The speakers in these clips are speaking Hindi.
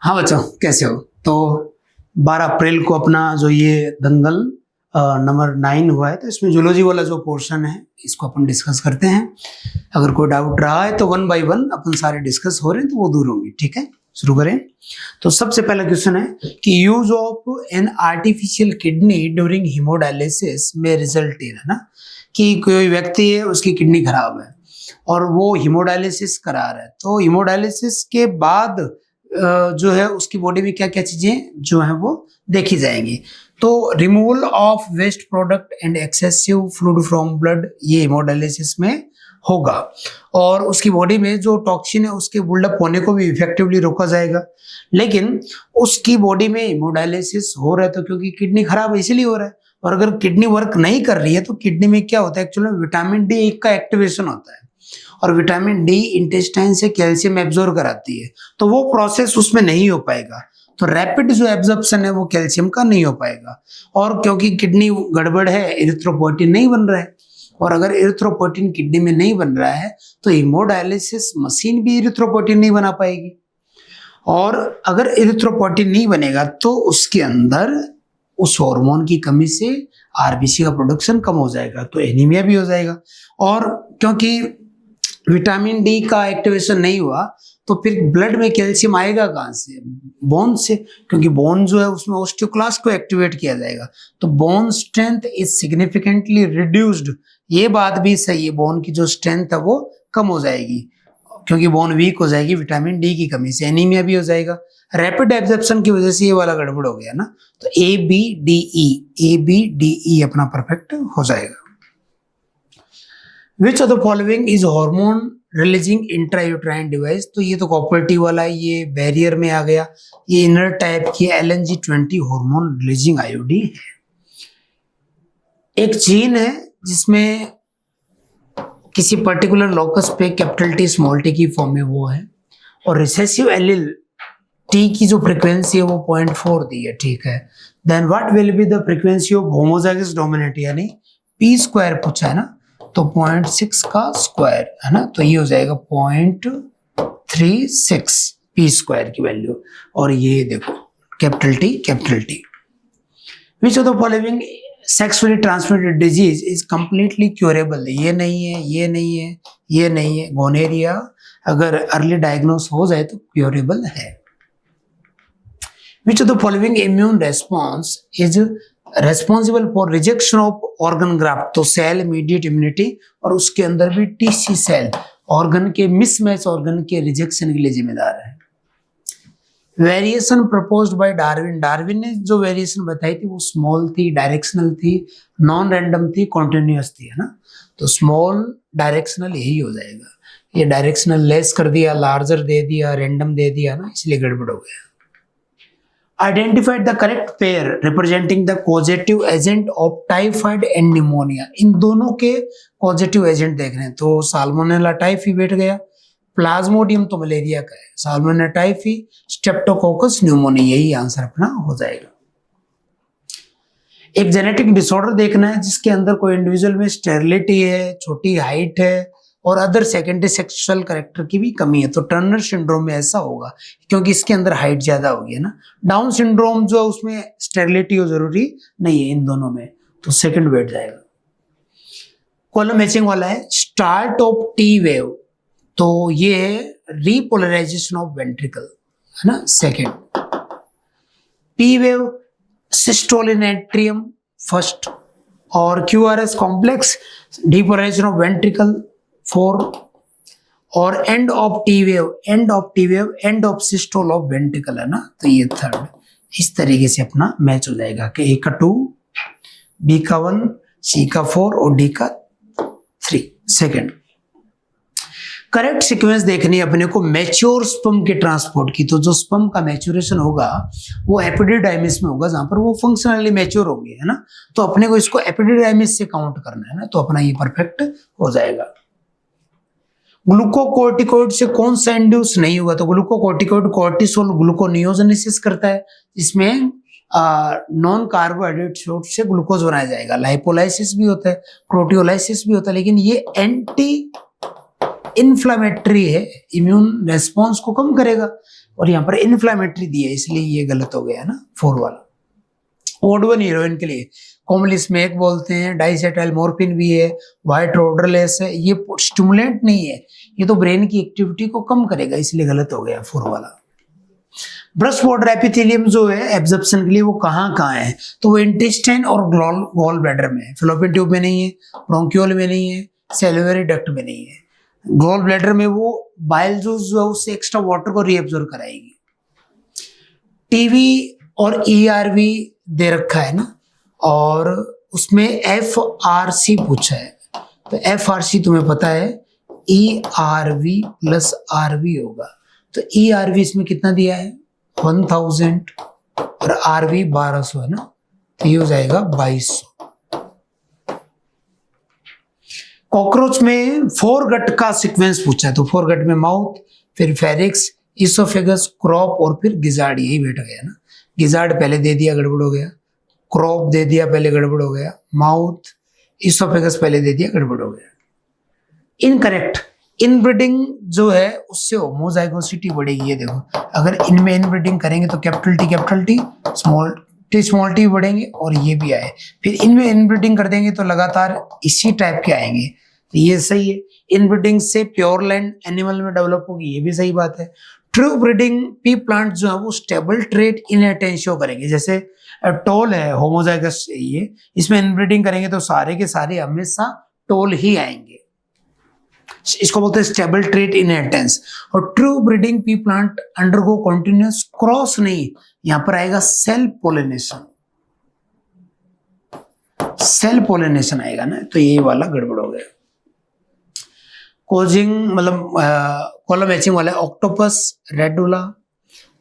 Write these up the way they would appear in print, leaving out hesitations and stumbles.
हाँ बच्चों, कैसे हो? तो 12 अप्रैल को अपना जो ये दंगल नंबर 9 हुआ है, तो इसमें जूलॉजी वाला जो पोर्शन है इसको अपन डिस्कस करते हैं। अगर कोई डाउट रहा है तो 1 बाय 1 अपन सारे डिस्कस हो रहे हैं तो वो दूर होंगे। ठीक है, शुरू करें। तो सबसे पहला क्वेश्चन है कि use of an artificial kidney during haemodialysis में रिजल्ट इन, है ना, कि कोई व्यक्ति है उसकी किडनी खराब है और वो हीमोडायलिसिस करा रहा है, तो हीमोडायलिसिस के बाद जो है उसकी बॉडी में क्या क्या चीजें जो है वो देखी जाएंगी। तो removal of waste product and excessive fluid from blood, ये हीमोडायलिसिस में होगा, और उसकी बॉडी में जो टॉक्सिन है उसके बिल्डअप होने को भी इफेक्टिवली रोका जाएगा। लेकिन उसकी बॉडी में हीमोडायलिसिस हो रहा है तो क्योंकि किडनी खराब है इसलिए हो रहा है, और अगर किडनी वर्क नहीं कर रही है तो किडनी में क्या होता है, एक्चुअली विटामिन डी का एक्टिवेशन होता है, और विटामिन डी इंटेस्टाइन से कैल्शियम एब्जॉर्ब कराती है, तो वो प्रोसेस उसमें नहीं हो पाएगा, तो रैपिड जो एब्जॉर्प्शन है वो कैल्शियम का नहीं हो पाएगा। और क्योंकि किडनी गड़बड़ है, इरिथ्रोपोइटिन नहीं बन रहा है, और अगर इरिथ्रोपोइटिन किडनी में नहीं बन रहा है तो हीमोडायलिसिस मशीन भी इरिथ्रोपोइटिन नहीं बना पाएगी, और अगर इरिथ्रोपोइटिन नहीं बनेगा तो उसके अंदर उस हार्मोन की कमी से आरबीसी का प्रोडक्शन कम हो जाएगा, तो एनीमिया भी हो जाएगा। और क्योंकि विटामिन डी का एक्टिवेशन नहीं हुआ तो फिर ब्लड में कैल्शियम आएगा कहाँ से? बोन से, क्योंकि बोन जो है उसमें ऑस्टियोक्लास्ट को एक्टिवेट किया जाएगा, तो bone strength is significantly reduced. ये बात भी सही है, बोन की जो स्ट्रेंथ है वो कम हो जाएगी क्योंकि बोन वीक हो जाएगी विटामिन डी की कमी से, एनीमिया भी हो जाएगा। रैपिड एब्जॉर्प्शन की वजह से ये वाला गड़बड़ हो गया ना, तो ए बी डी ई अपना परफेक्ट हो जाएगा। Which of the following is hormone releasing intrauterine device, तो ये तो कोऑपरेटिव वाला है, ये बैरियर में आ गया, ये इनर टाइप की LNG20 हार्मोन रिलीजिंग आईओडी है। एक जीन है जिसमें किसी पर्टिकुलर लोकस पे कैपिटल टी स्मॉल टी की फॉर्म में वो है, और रिसेसिव एलील टी की जो फ्रीक्वेंसी है वो 0.4 दी है। ठीक है, then what will be the frequency of homozygous dominant, यानी पी स्क्वायर पूछा है ना, तो 0.6 का स्क्वायर है ना, तो ये हो जाएगा 0.36 पी स्क्वायर की वैल्यू, और ये देखो capital T. Which of the following sexually transmitted disease is completely curable, ये नहीं है, ये नहीं है, ये नहीं है। गोनेरिया अगर अर्ली डायग्नोस हो जाए तो क्योरेबल है। Which of the following immune response is responsible for rejection of organ graft, तो सेल मीडिएट इम्यूनिटी, और उसके अंदर भी टीसी सेल ऑर्गन के मिसमैच ऑर्गन के रिजेक्शन के लिए जिम्मेदार है। वेरिएशन प्रपोज्ड बाय डार्विन ने जो वेरिएशन बताई थी वो स्मॉल थी, डायरेक्शनल थी, नॉन रैंडम थी, कॉन्टिन्यूअस थी, है ना, तो स्मॉल डायरेक्शनल यही हो जाएगा। ये डायरेक्शनल लेस कर दिया, लार्जर दे दिया, रैंडम दे दिया ना, इसलिए गड़बड़ हो गया। Identified the correct pair representing the causative agent of typhoid and pneumonia, इन दोनों के कॉजेटिव एजेंट देख रहे हैं, तो साल्मोनेला टाइफी बैठ गया, प्लाज्मोडियम तो मलेरिया का है, साल्मोनेला टाइफी, स्ट्रेप्टोकोकस न्यूमोनिया, यही आंसर अपना हो जाएगा। एक जेनेटिक डिसऑर्डर देखना है जिसके अंदर कोई इंडिविजुअल में स्टेरिलिटी है, छोटी हाइट है, और अदर सेकेंडरी सेक्सुअल कैरेक्टर की भी कमी है, तो टर्नर सिंड्रोम में ऐसा होगा क्योंकि इसके अंदर हाइट ज्यादा होगी, है ना। डाउन सिंड्रोम जो उसमें स्टेरिलिटी हो जरूरी नहीं है इन दोनों में, तो सेकंड बैठ जाएगा। कॉलम मैचिंग वाला है स्टार्ट ऑफ टी वेव, तो ये है रीपोलराइजेशन ऑफ वेंट्रिकल, है ना, second. P wave systole in atrium first, और QRS complex depolarization of ventricle 4, और end of T wave end of systole of ventricle, है ना, तो ये थर्ड। इस तरीके से अपना मैच हो जाएगा कि ए का 2, बी का 1, सी का 4 और डी का 3 सेकंड। करेक्ट सीक्वेंस देखनी है अपने को मैच्योर स्पर्म के ट्रांसपोर्ट की, तो जो स्पर्म का मैच्योरेशन होगा वो एपिडिडाइमिस में होगा जहां पर वो फंक्शनली मैच्योर होंगे, है ना, तो अपने को इसको एपिडिडाइमिस से काउंट करना है ना, तो अपना ये परफेक्ट हो जाएगा। ग्लूकोकोर्टिकोइड से कौन सा इंड्यूस नहीं होगा, तो ग्लूकोकोर्टिकोइड कोर्टिसोल ग्लूकोनियोजेनेसिस करता है, इसमें नॉन कार्बोहाइड्रेट सोर्स से ग्लूकोज बनाया जाएगा। लाइपोलाइसिस भी होता है, प्रोटियोलाइसिस भी होता है, लेकिन ये एंटी इन्फ्लामेटरी है, इम्यून रेस्पॉन्स को कम करेगा। और यहाँ पर इन्फ्लामेटरी दिया है, इसलिए ये गलत हो गया ना 4 वाला। ओड वन हीरोइन के लिए कॉमनली स्मेक बोलते हैं, डाइसेटाइल मोर्फिन भी है, व्हाइट ऑर्डरलेस है। ये स्टिमुलेंट नहीं है, ये तो ब्रेन की एक्टिविटी को कम करेगा, इसलिए गलत हो गया 4 वाला। ब्रश वाटर एपिथेलियम जो है एब्जॉर्प्शन के लिए वो कहाँ है, तो वो इंटेस्टाइन और गॉल ब्लैडर में है। फैलोपियन ट्यूब में नहीं है, ब्रोंकियोल में नहीं है, सैलिवरी डक्ट में नहीं है। गॉल ब्लैडर में वो बाइल जूस जो है उससे एक्स्ट्रा वाटर को रीअब्जॉर्ब कराएगी। टीवी और ईआरवी दे रखा है ना, और उसमें एफआरसी पूछा है, तो एफआरसी तुम्हें पता है ईआरवी प्लस आरवी होगा, तो ईआरवी इसमें कितना दिया है 1000 और आरवी 1200 है ना, तो ये हो जाएगा 2200। कॉकरोच में फोरगट का सीक्वेंस पूछा है, तो फोरगट में माउथ, फिर फेरिक्स, इसोफेगस, क्रॉप और फिर गिजार्ड, यही बैठ गया ना। गिजार्ड पहले दे दिया गड़बड़ हो गया, क्रॉप दे दिया पहले गड़बड़ हो गया, माउथ इसोफेगस पहले दे दिया गड़बड़ हो गया। इनकरेक्ट, इनब्रीडिंग जो है उससे होमोजाइगोसिटी बढ़ेगी। ये देखो, अगर इनमें इनब्रीडिंग करेंगे तो कैपिटल टी स्मॉल टी बढ़ेंगे और ये भी आए, फिर इनमें इनब्रीडिंग कर देंगे तो लगातार इसी टाइप के आएंगे, तो ये सही है। इनब्रीडिंग से प्योर लैंड एनिमल में डेवलप होगी, ये भी सही बात है। ट्रू ब्रीडिंग पी प्लांट जो है वो स्टेबल ट्रेट इनहेरिटेंस शो करेंगे, जैसे टोल है होमोजाइगस, ये इसमें इनब्रीडिंग करेंगे तो सारे के सारे हमेशा टोल ही आएंगे, इसको बोलते हैं स्टेबल ट्रेट इनहेरिटेंस। और true breeding P plant undergo continuous cross नहीं, यहां पर आएगा सेल्फ पोलिनेशन आएगा ना, तो यही वाला गड़बड़ हो गया। कोजिंग मतलब कॉलम मैचिंग वाला octopus, radula,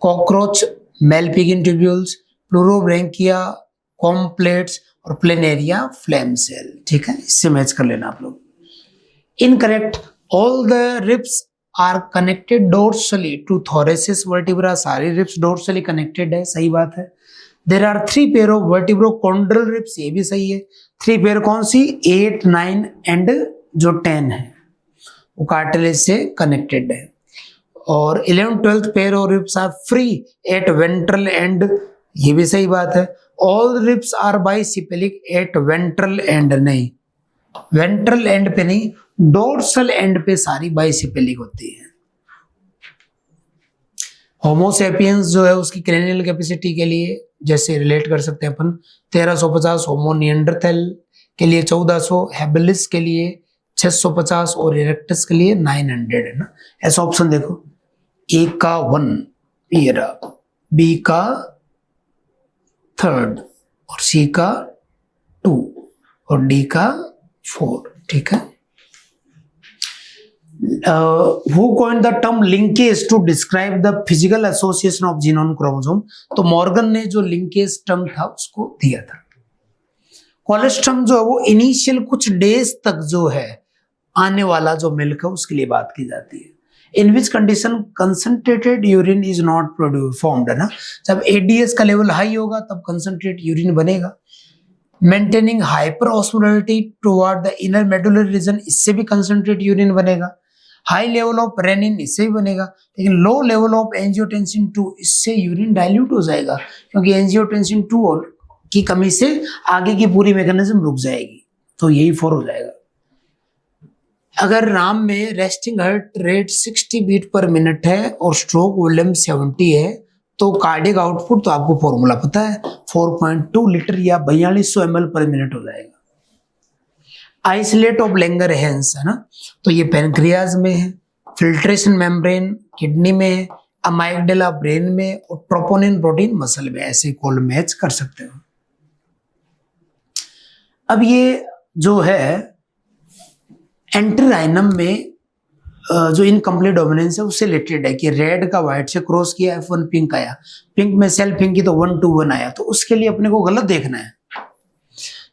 cockroach, malpighian tubules, pleurobranchia, comb plates और प्लेनेरिया फ्लेम सेल, ठीक है, इससे मैच कर लेना आप लोग। Incorrect, all the ribs are connected dorsally to thoracic vertebra, सारी रिब्स डोर्सली कनेक्टेड है, सही बात है। There are 3 pair of vertebrochondral ribs, ये भी सही है। 3 पेयर कौन सी, 8, 9 एंड जो 10 है वो कार्टिलेज से कनेक्टेड है। और 11th 12th pair of ribs are free at ventral end, ये भी सही बात है। All ribs are bicephalic at ventral end, नहीं वेंट्रल एंड पे नहीं, डोर्सल एंड पे सारी बाइसिपेलिक होती है। होमोसेपियंस जो है उसकी क्रेनियल कैपेसिटी के लिए जैसे रिलेट कर सकते हैं अपन 1350, होमो निएंडरथल के लिए 1400, हेबिलिस के लिए 650 और इरेक्टस के लिए 900 है ना। ऐसा ऑप्शन देखो, ए का 1 ये रहा, बी का 3rd और सी का 2 और डी का 4, ठीक है। Who coined the term linkage to describe the physical association of gene on chromosome? तो मॉर्गन ने जो लिंकेज टर्म था उसको दिया था। कोलेस्ट्रम जो है वो इनिशियल कुछ डेज तक जो है आने वाला जो मिल्क है उसके लिए बात की जाती है। In which condition concentrated urine is not formed, है ना, जब एडीएस का लेवल हाई होगा तब कंसंट्रेट यूरिन बनेगा। Maintaining hyper osmolarity toward the inner medullary region, इससे भी कंसंट्रेट यूरिन बनेगा। हाई लेवल ऑफ रेनिन, इससे भी बनेगा, लेकिन लो लेवल ऑफ एंजियोटेंसिन 2, इससे यूरिन डाइल्यूट हो जाएगा, क्योंकि एंजियोटेंसिन 2 की कमी से आगे की पूरी मैकेनिज्म रुक जाएगी, तो यही 4 हो जाएगा। अगर राम में resting heart rate 60 beat per minute है और स्ट्रोक वॉल्यूम 70 है, तो कार्डियक आउटपुट तो आपको फॉर्मूला पता है 4.2 लीटर या 4200 ml पर मिनट हो जाएगा। आइसोलेट ऑफ लैंगरहैंस, है ना, तो ये पैनक्रियाज में है, फिल्ट्रेशन मेम्ब्रेन किडनी में है, अमाइगडाला ब्रेन में और ट्रोपोनिन प्रोटीन मसल में, ऐसे कॉलम मैच कर सकते हो। अब ये जो है एंट्राइनम में जो इनकम्प्लीट डोमिनेंस है उससे रिलेटेड है कि रेड का व्हाइट से क्रॉस किया, F1 पिंक आया, पिंक में सेल पिंक की तो 1:1 आया, तो उसके लिए अपने को गलत देखना है।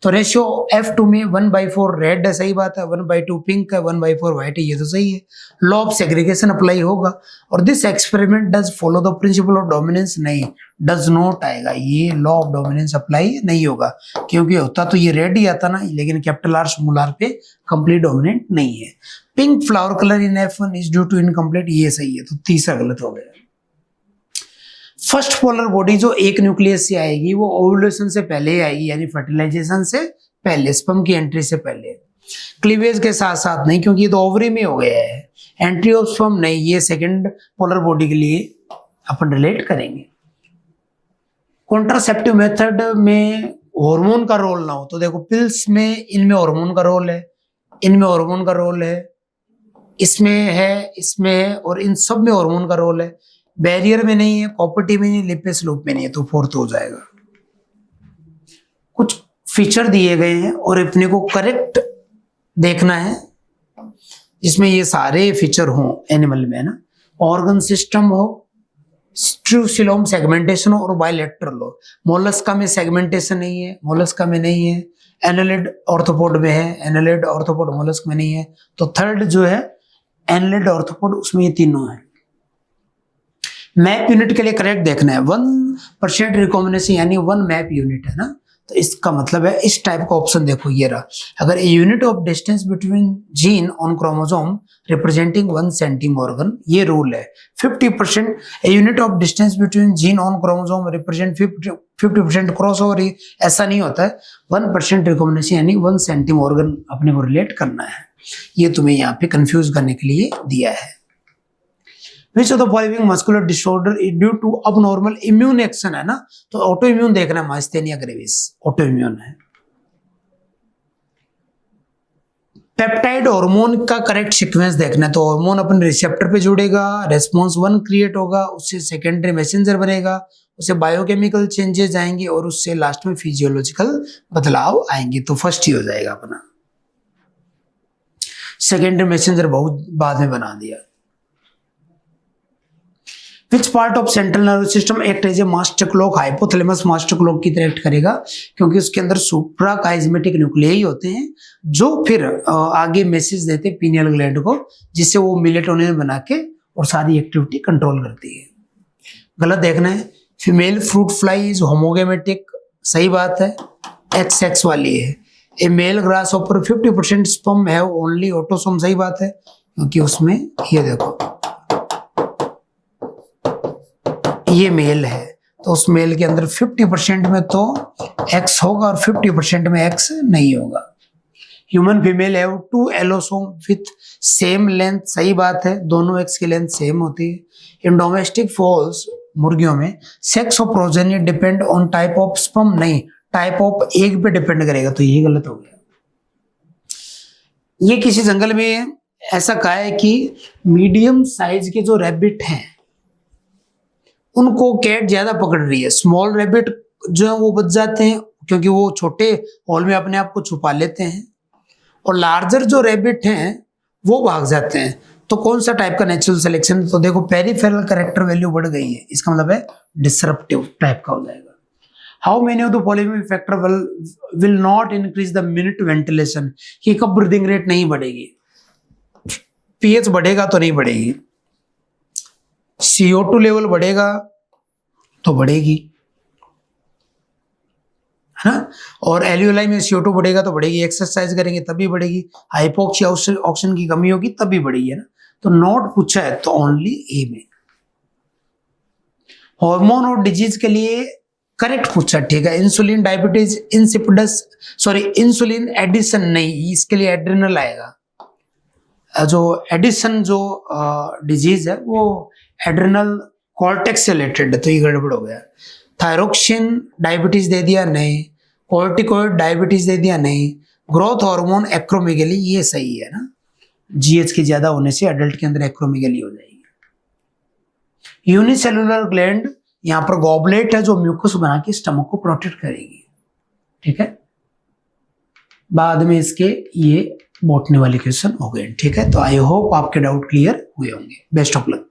तो रेशियो F2 में 1/4 रेड है, सही बात है, 1/2 पिंक है, 1/4 व्हाइट है, ये तो सही है। लॉ ऑफ सेग्रीगेशन अप्लाई होगा। और this experiment does follow the principle of dominance, नहीं, डज नॉट आएगा, ये लॉ ऑफ डोमिनेंस अप्लाई नहीं होगा, क्योंकि होता तो ये रेड ही आता ना, लेकिन कैपिटल आर स्मॉल आर पे कंप्लीट डोमिनेंट नहीं है। Pink flower colour in F1 is due to incomplete, ये सही है, तो तीसरा गलत हो गया। फर्स्ट पोलर बॉडी जो एक न्यूक्लियस से आएगी वो ओव्यूलेशन से पहले ही आएगी, यानी फर्टिलाइजेशन से पहले, स्पर्म की एंट्री से पहले। क्लीवेज के साथ साथ नहीं, क्योंकि ये तो ओवरी में हो गया है। एंट्री ऑफ स्पर्म नहीं, ये सेकंड पोलर बॉडी के लिए अपन रिलेट करेंगे। कॉन्ट्रासेप्टिव मेथड में हार्मोन का रोल ना हो तो देखो पिल्स में इनमें हार्मोन का रोल है, इनमें हार्मोन का रोल है, इसमें है, इसमें है, और इन सब में हार्मोन का रोल है। बैरियर में नहीं है, कॉपर्टी में नहीं, लिपेस लूप में नहीं है, तो फोर्थ हो जाएगा। कुछ फीचर दिए गए हैं और अपने को करेक्ट देखना है जिसमें ये सारे फीचर हों एनिमल में, है ना। ऑर्गन सिस्टम हो, स्ट्रूसिलोम सेगमेंटेशन हो और बायलैटरल हो। मोलस्का में सेगमेंटेशन नहीं है, मोलस्का में नहीं है, एनालिड ऑर्थोपोड में है, एनालिड ऑर्थोपोड मोलस्क में नहीं है। तो थर्ड जो है एनालिड ऑर्थोपोड, उसमें ये तीनों है। मैप यूनिट के लिए करेक्ट देखना है, 1% रिकॉम्बिनेशन यानी 1 मैप यूनिट, है ना। तो इसका मतलब है इस टाइप का ऑप्शन देखो ये रहा। अगर a unit of distance between gene on chromosome representing 1 centimorgan, ये रूल है। 50% a unit of distance between gene on chromosome represent 50% cross over, ऐसा नहीं होता है। 1% रिकॉम्बिनेशन यानी 1 सेंटीमॉर्गन अपने को रिलेट करना है। ये तुम्हें यहाँ पे कंफ्यूज करने के लिए दिया है। Which of the following muscular disorder is due to abnormal immune action, है ना। तो ऑटो इम्यून देखना है, माइस्थेनिया ग्रेविस ऑटो इम्यून है। पेप्टाइड हार्मोन का करेक्ट सीक्वेंस देखना है, तो हार्मोन अपने रिसेप्टर पे जुड़ेगा, रेस्पॉन्स 1 क्रिएट होगा, उससे सेकेंडरी मैसेंजर बनेगा, उससे बायोकेमिकल चेंजेस आएंगे और उससे लास्ट में फिजियोलॉजिकल बदलाव आएंगे। तो फर्स्ट ही हो जाएगा अपना। सेकेंडरी मैसेंजर बहुत बाद में बना दिया। Which part of central nervous system act as a master clock? Hypothalamus master clock की तरह एक्ट करेगा, क्योंकि उसके अंदर सुप्राकाइजमेटिक न्यूक्लियाई होते हैं जो फिर आगे मैसेज देते हैं पीनियल ग्लैंड को, जिससे वो मेलेटोनिन बना के और सारी एक्टिविटी कंट्रोल करती है। गलत देखना है। Female fruit fly is homogametic, सही बात है, XX वाली है। ए मेल ग्रास ऑपर 50% स्पर्म है ओनली ऑटोसोम, सही बात है, क्योंकि उसमें ये देखो ये मेल है, तो उस मेल के अंदर 50% में तो X होगा और 50% में X नहीं होगा। Human female have 2 allosome with same length, सही बात है, दोनों X की लेंथ सेम होती है। इन डोमेस्टिक फॉल्स, मुर्गियों में, sex of progeny depend on type of sperm, नहीं, टाइप ऑफ एग पे डिपेंड करेगा, तो ये गलत हो गया। ये किसी जंगल में ऐसा कहा है कि मीडियम साइज के जो रैबिट हैं उनको कैट ज्यादा पकड़ रही है। स्मॉल रैबिट जो है वो बच जाते हैं क्योंकि वो छोटे हॉल में अपने आप को छुपा लेते हैं, और लार्जर जो रैबिट हैं वो भाग जाते हैं। तो कौन सा टाइप का नेचुरल सिलेक्शन? तो देखो पेरिफेरल कैरेक्टर वैल्यू बढ़ गई है, इसका मतलब है डिसरप्टिव टाइप का हो जाएगा। How many of the following factor will not increase the minute ventilation, कि कब ब्रीदिंग रेट नहीं बढ़ेगी, पीएच बढ़ेगा तो नहीं बढ़ेगी, CO2 लेवल बढ़ेगा तो बढ़ेगी, है ना, और एल्यूलाई में CO2 बढ़ेगा तो बढ़ेगी, एक्सरसाइज करेंगे तभी बढ़ेगी, हाइपोक्सिया ऑक्सीजन की कमी होगी तभी बढ़ेगी, है ना। तो नॉट पूछा है तो ओनली ए में। हार्मोन और डिजीज के लिए करेक्ट पूछा, ठीक है। Insulin diabetes insipidus, sorry insulin addition नहीं, इसके लिए एड्रिनल आएगा। जो एडिशन जो डिजीज है वो एड्रिनल कॉर्टेक्स से रिलेटेड है, तो ये गड़बड़ हो गया। थायरोक्सिन डायबिटीज दे दिया नहीं, कॉर्टिकॉइड डायबिटीज दे दिया नहीं, ग्रोथ हार्मोन एक्रोमेगेली, ये सही है ना। GH के ज्यादा होने से एडल्ट के अंदर एक्रोमेगेली हो जाएगी। यूनिसेलुलर ग्लैंड, यहाँ पर गॉबलेट है जो म्यूकस बना के स्टमक को प्रोटेक्ट करेगी, ठीक है। बाद में इसके ये बॉटनी वाले क्वेश्चन हो गए, ठीक है। तो आई होप आपके डाउट क्लियर हुए होंगे। Best of luck.